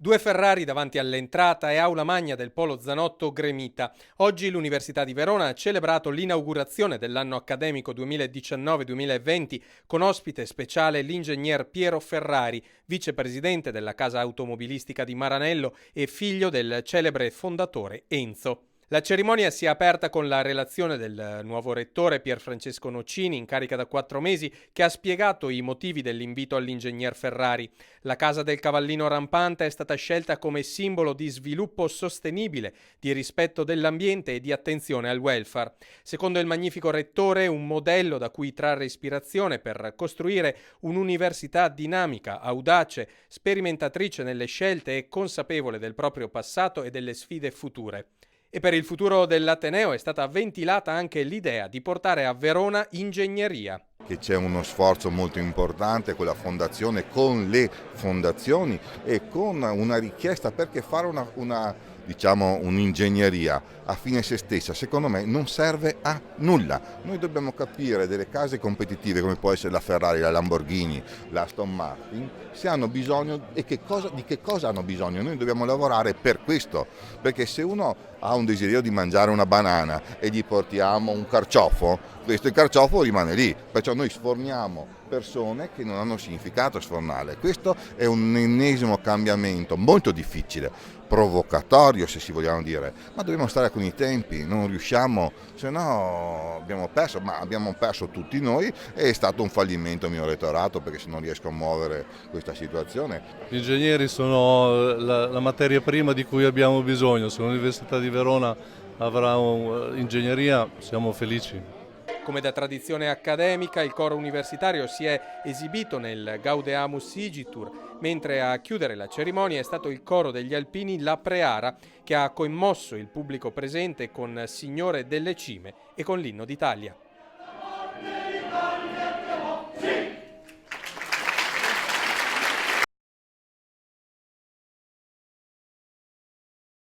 Due Ferrari davanti all'entrata e aula magna del Polo Zanotto gremita. Oggi l'Università di Verona ha celebrato l'inaugurazione dell'anno accademico 2019-2020 con ospite speciale l'ingegner Piero Ferrari, vicepresidente della casa automobilistica di Maranello e figlio del celebre fondatore Enzo. La cerimonia si è aperta con la relazione del nuovo rettore Pier Francesco Nocini, in carica da 4 mesi, che ha spiegato i motivi dell'invito all'ingegner Ferrari. La Casa del Cavallino Rampante è stata scelta come simbolo di sviluppo sostenibile, di rispetto dell'ambiente e di attenzione al welfare. Secondo il magnifico rettore, un modello da cui trarre ispirazione per costruire un'università dinamica, audace, sperimentatrice nelle scelte e consapevole del proprio passato e delle sfide future. E per il futuro dell'Ateneo è stata ventilata anche l'idea di portare a Verona ingegneria. Che c'è uno sforzo molto importante con la fondazione, con le fondazioni e con una richiesta perché fare un'ingegneria a fine se stessa secondo me non serve a nulla. Noi dobbiamo capire delle case competitive come può essere la Ferrari, la Lamborghini, la Aston Martin, se hanno bisogno e di che cosa hanno bisogno. Noi dobbiamo lavorare per questo, perché se uno ha un desiderio di mangiare una banana e gli portiamo un carciofo, il carciofo rimane lì, perciò noi sforniamo persone che non hanno significato sfornarle. Questo è un ennesimo cambiamento molto difficile, provocatorio se si vogliamo dire, ma dobbiamo stare con i tempi, non riusciamo, se no abbiamo perso tutti noi e è stato un fallimento il mio rettorato perché se non riesco a muovere questa situazione. Gli ingegneri sono la materia prima di cui abbiamo bisogno, se l'Università di Verona avrà ingegneria siamo felici. Come da tradizione accademica, il coro universitario si è esibito nel Gaudeamus Igitur, mentre a chiudere la cerimonia è stato il coro degli alpini La Preara, che ha commosso il pubblico presente con Signore delle Cime e con l'Inno d'Italia.